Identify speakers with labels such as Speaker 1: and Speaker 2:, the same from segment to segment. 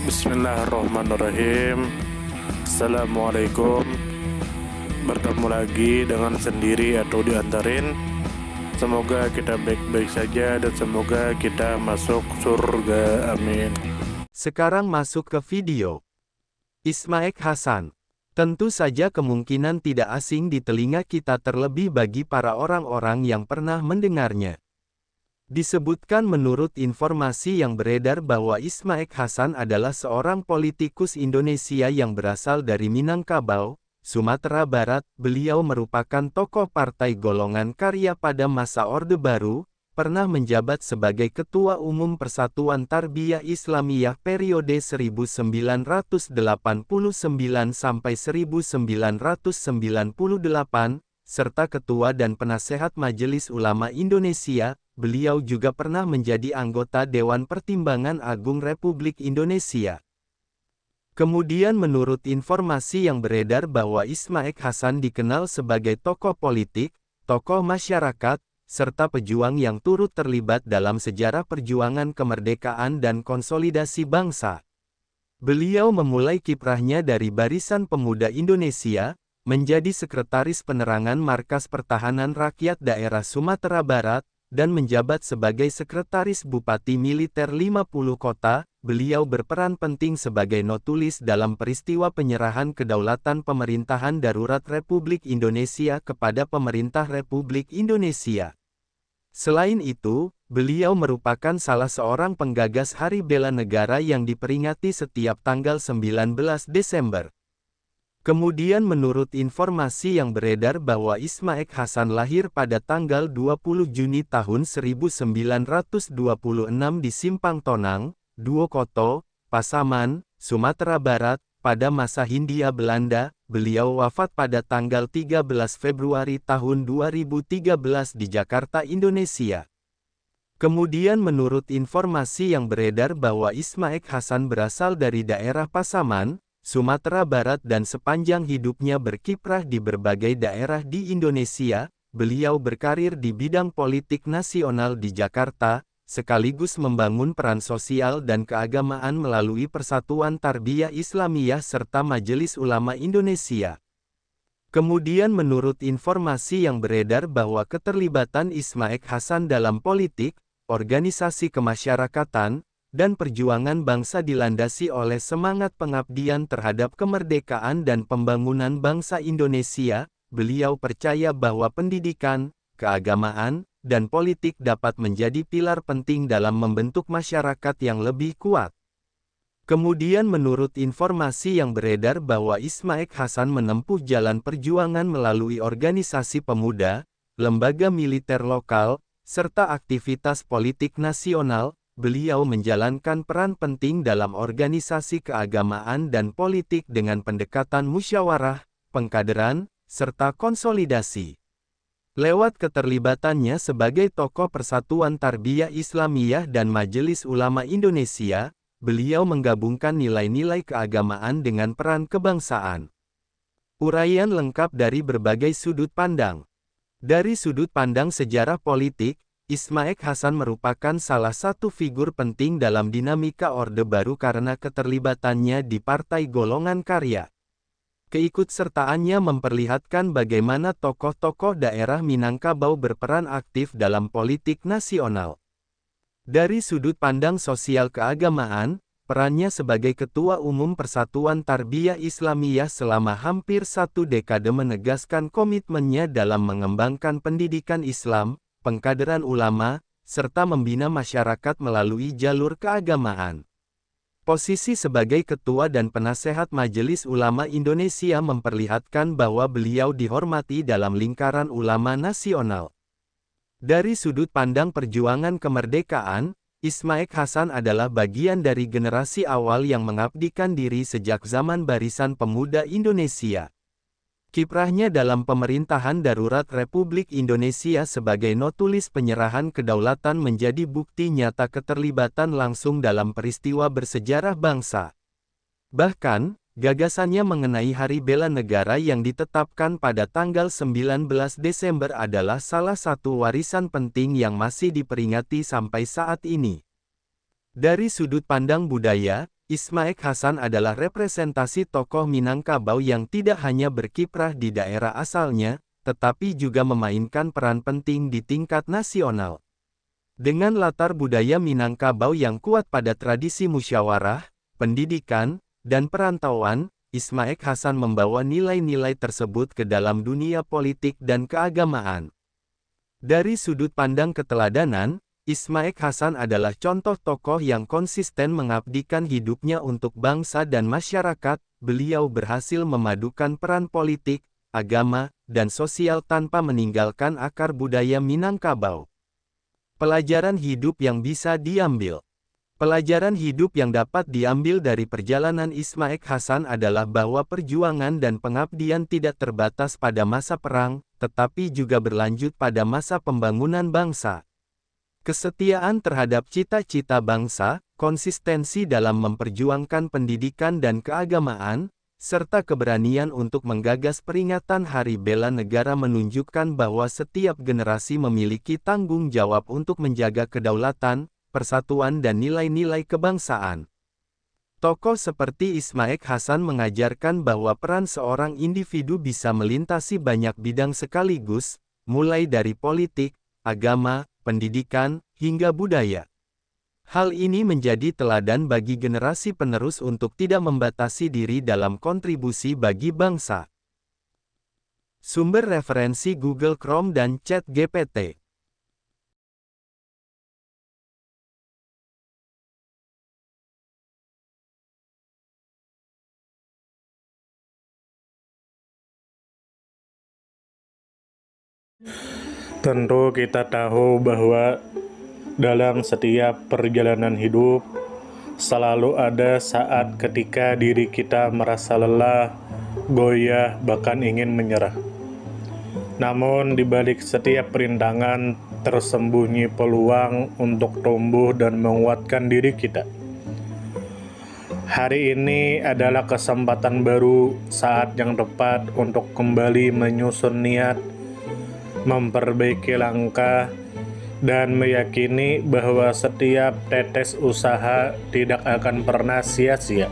Speaker 1: Bismillahirrahmanirrahim. Assalamualaikum. Bertemu lagi dengan sendiri atau diantarin. Semoga kita baik-baik saja dan semoga kita masuk surga. Amin.
Speaker 2: Sekarang masuk ke video. Ismaek Hasan. Tentu saja kemungkinan tidak asing di telinga kita, terlebih bagi para orang-orang yang pernah mendengarnya. Disebutkan menurut informasi yang beredar bahwa Ismaek Hasan adalah seorang politikus Indonesia yang berasal dari Minangkabau, Sumatera Barat. Beliau merupakan tokoh Partai Golongan Karya pada masa Orde Baru, pernah menjabat sebagai Ketua Umum Persatuan Tarbiyah Islamiyah periode 1989 sampai 1998, serta Ketua dan Penasehat Majelis Ulama Indonesia. Beliau juga pernah menjadi anggota Dewan Pertimbangan Agung Republik Indonesia. Kemudian menurut informasi yang beredar bahwa Ismaek Hasan dikenal sebagai tokoh politik, tokoh masyarakat, serta pejuang yang turut terlibat dalam sejarah perjuangan kemerdekaan dan konsolidasi bangsa. Beliau memulai kiprahnya dari Barisan Pemuda Indonesia, menjadi Sekretaris Penerangan Markas Pertahanan Rakyat Daerah Sumatera Barat, dan menjabat sebagai Sekretaris Bupati Militer 50 Kota. Beliau berperan penting sebagai notulis dalam peristiwa penyerahan kedaulatan pemerintahan darurat Republik Indonesia kepada Pemerintah Republik Indonesia. Selain itu, beliau merupakan salah seorang penggagas Hari Bela Negara yang diperingati setiap tanggal 19 Desember. Kemudian menurut informasi yang beredar bahwa Ismaek Hasan lahir pada tanggal 20 Juni tahun 1926 di Simpang Tonang, Duokoto, Pasaman, Sumatera Barat, pada masa Hindia Belanda. Beliau wafat pada tanggal 13 Februari tahun 2013 di Jakarta, Indonesia. Kemudian menurut informasi yang beredar bahwa Ismaek Hasan berasal dari daerah Pasaman, Sumatera Barat, dan sepanjang hidupnya berkiprah di berbagai daerah di Indonesia. Beliau berkarir di bidang politik nasional di Jakarta, sekaligus membangun peran sosial dan keagamaan melalui Persatuan Tarbiyah Islamiyah serta Majelis Ulama Indonesia. Kemudian menurut informasi yang beredar bahwa keterlibatan Ismaek Hasan dalam politik, organisasi kemasyarakatan, dan perjuangan bangsa dilandasi oleh semangat pengabdian terhadap kemerdekaan dan pembangunan bangsa Indonesia. Beliau percaya bahwa pendidikan, keagamaan, dan politik dapat menjadi pilar penting dalam membentuk masyarakat yang lebih kuat. Kemudian menurut informasi yang beredar bahwa Ismaek Hasan menempuh jalan perjuangan melalui organisasi pemuda, lembaga militer lokal, serta aktivitas politik nasional. Beliau menjalankan peran penting dalam organisasi keagamaan dan politik dengan pendekatan musyawarah, pengkaderan, serta konsolidasi. Lewat keterlibatannya sebagai tokoh Persatuan Tarbiyah Islamiyah dan Majelis Ulama Indonesia, beliau menggabungkan nilai-nilai keagamaan dengan peran kebangsaan. Uraian lengkap dari berbagai sudut pandang. Dari sudut pandang sejarah politik, Ismaek Hasan merupakan salah satu figur penting dalam dinamika Orde Baru karena keterlibatannya di Partai Golongan Karya. Keikutsertaannya memperlihatkan bagaimana tokoh-tokoh daerah Minangkabau berperan aktif dalam politik nasional. Dari sudut pandang sosial keagamaan, perannya sebagai Ketua Umum Persatuan Tarbiyah Islamiyah selama hampir 1 dekade menegaskan komitmennya dalam mengembangkan pendidikan Islam, pengkaderan ulama, serta membina masyarakat melalui jalur keagamaan. Posisi sebagai Ketua dan Penasehat Majelis Ulama Indonesia memperlihatkan bahwa beliau dihormati dalam lingkaran ulama nasional. Dari sudut pandang perjuangan kemerdekaan, Ismaek Hasan adalah bagian dari generasi awal yang mengabdikan diri sejak zaman Barisan Pemuda Indonesia. Kiprahnya dalam pemerintahan darurat Republik Indonesia sebagai notulis penyerahan kedaulatan menjadi bukti nyata keterlibatan langsung dalam peristiwa bersejarah bangsa. Bahkan, gagasannya mengenai Hari Bela Negara yang ditetapkan pada tanggal 19 Desember adalah salah satu warisan penting yang masih diperingati sampai saat ini. Dari sudut pandang budaya, Ismaek Hasan adalah representasi tokoh Minangkabau yang tidak hanya berkiprah di daerah asalnya, tetapi juga memainkan peran penting di tingkat nasional. Dengan latar budaya Minangkabau yang kuat pada tradisi musyawarah, pendidikan, dan perantauan, Ismaek Hasan membawa nilai-nilai tersebut ke dalam dunia politik dan keagamaan. Dari sudut pandang keteladanan, Ismaek Hasan adalah contoh tokoh yang konsisten mengabdikan hidupnya untuk bangsa dan masyarakat. Beliau berhasil memadukan peran politik, agama, dan sosial tanpa meninggalkan akar budaya Minangkabau. Pelajaran hidup yang bisa diambil. Pelajaran hidup yang dapat diambil dari perjalanan Ismaek Hasan adalah bahwa perjuangan dan pengabdian tidak terbatas pada masa perang, tetapi juga berlanjut pada masa pembangunan bangsa. Kesetiaan terhadap cita-cita bangsa, konsistensi dalam memperjuangkan pendidikan dan keagamaan, serta keberanian untuk menggagas peringatan Hari Bela Negara menunjukkan bahwa setiap generasi memiliki tanggung jawab untuk menjaga kedaulatan, persatuan dan nilai-nilai kebangsaan. Tokoh seperti Ismaek Hasan mengajarkan bahwa peran seorang individu bisa melintasi banyak bidang sekaligus, mulai dari politik, agama, pendidikan, hingga budaya. Hal ini menjadi teladan bagi generasi penerus untuk tidak membatasi diri dalam kontribusi bagi bangsa. Sumber referensi Google Chrome dan ChatGPT.
Speaker 1: Tentu kita tahu bahwa dalam setiap perjalanan hidup selalu ada saat ketika diri kita merasa lelah, goyah, bahkan ingin menyerah. Namun di balik setiap perintangan tersembunyi peluang untuk tumbuh dan menguatkan diri kita. Hari ini adalah kesempatan baru, saat yang tepat untuk kembali menyusun niat, memperbaiki langkah, dan meyakini bahwa setiap tetes usaha tidak akan pernah sia-sia.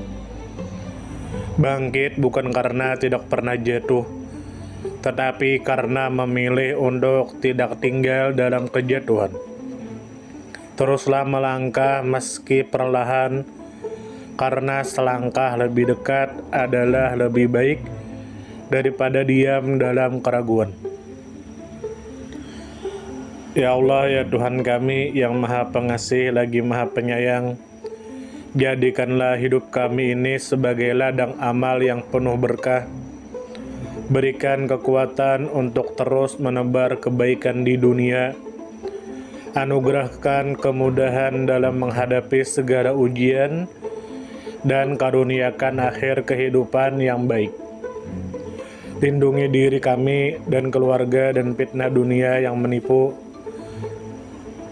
Speaker 1: Bangkit bukan karena tidak pernah jatuh, tetapi karena memilih untuk tidak tinggal dalam kejatuhan. Teruslah melangkah meski perlahan, karena selangkah lebih dekat adalah lebih baik daripada diam dalam keraguan. Ya Allah, ya Tuhan kami yang Maha Pengasih lagi Maha Penyayang, jadikanlah hidup kami ini sebagai ladang amal yang penuh berkah. Berikan kekuatan untuk terus menebar kebaikan di dunia. Anugerahkan kemudahan dalam menghadapi segala ujian, dan karuniakan akhir kehidupan yang baik. Lindungi diri kami dan keluarga dan fitnah dunia yang menipu.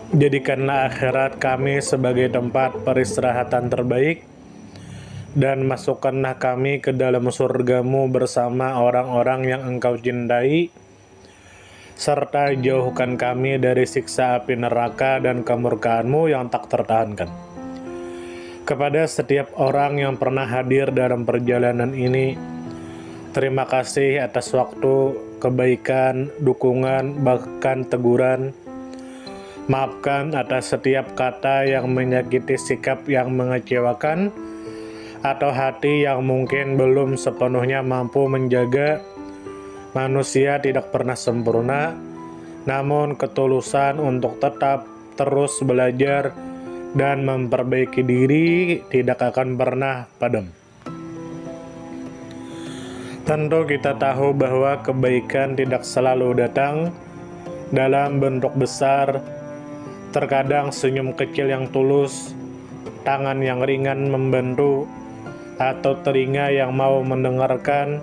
Speaker 1: Jadikanlah akhirat kami sebagai tempat peristirahatan terbaik, dan masukkanlah kami ke dalam surga-Mu bersama orang-orang yang Engkau cintai, serta jauhkan kami dari siksa api neraka dan kemurkaan-Mu yang tak tertahankan. Kepada setiap orang yang pernah hadir dalam perjalanan ini, terima kasih atas waktu, kebaikan, dukungan, bahkan teguran. Maafkan atas setiap kata yang menyakiti, sikap yang mengecewakan, atau hati yang mungkin belum sepenuhnya mampu menjaga. Manusia tidak pernah sempurna, namun ketulusan untuk tetap terus belajar dan memperbaiki diri tidak akan pernah padam. Tentu kita tahu bahwa kebaikan tidak selalu datang dalam bentuk besar. Terkadang senyum kecil yang tulus, tangan yang ringan membantu, atau telinga yang mau mendengarkan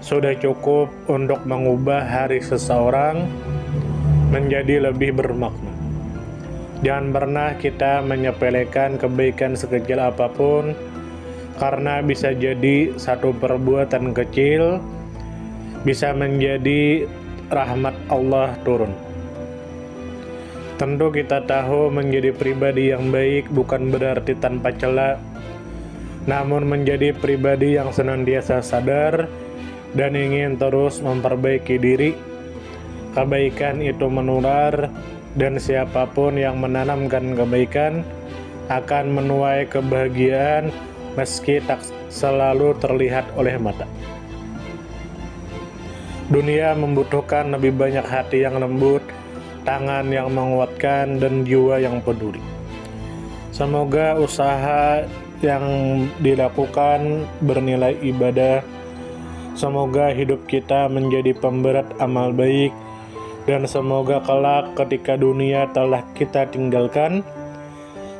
Speaker 1: sudah cukup untuk mengubah hari seseorang menjadi lebih bermakna. Jangan pernah kita menyepelekan kebaikan sekecil apapun, karena bisa jadi satu perbuatan kecil bisa menjadi rahmat Allah turun. Tentu kita tahu menjadi pribadi yang baik bukan berarti tanpa celah. namun menjadi pribadi yang senantiasa sadar dan ingin terus memperbaiki diri. Kebaikan itu menular, dan siapapun yang menanamkan kebaikan akan menuai kebahagiaan meski tak selalu terlihat oleh mata. Dunia membutuhkan lebih banyak hati yang lembut, tangan yang menguatkan, dan jiwa yang peduli. Semoga usaha yang dilakukan bernilai ibadah. Semoga hidup kita menjadi pemberat amal baik, dan semoga kelak ketika dunia telah kita tinggalkan,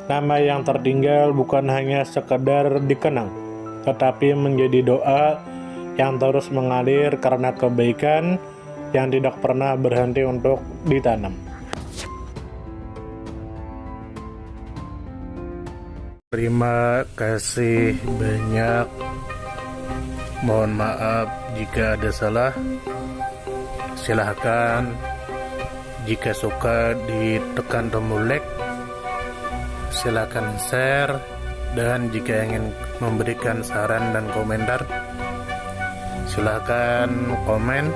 Speaker 1: nama yang tertinggal bukan hanya sekedar dikenang, tetapi menjadi doa yang terus mengalir karena kebaikan yang tidak pernah berhenti untuk ditanam. Terima kasih banyak. Mohon maaf jika ada salah. Silahkan jika suka ditekan tombol like, silakan share, dan jika ingin memberikan saran dan komentar, silakan komen.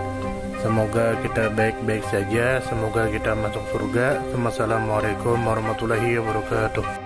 Speaker 1: Semoga kita baik-baik saja, semoga kita masuk surga. Wassalamualaikum warahmatullahi wabarakatuh.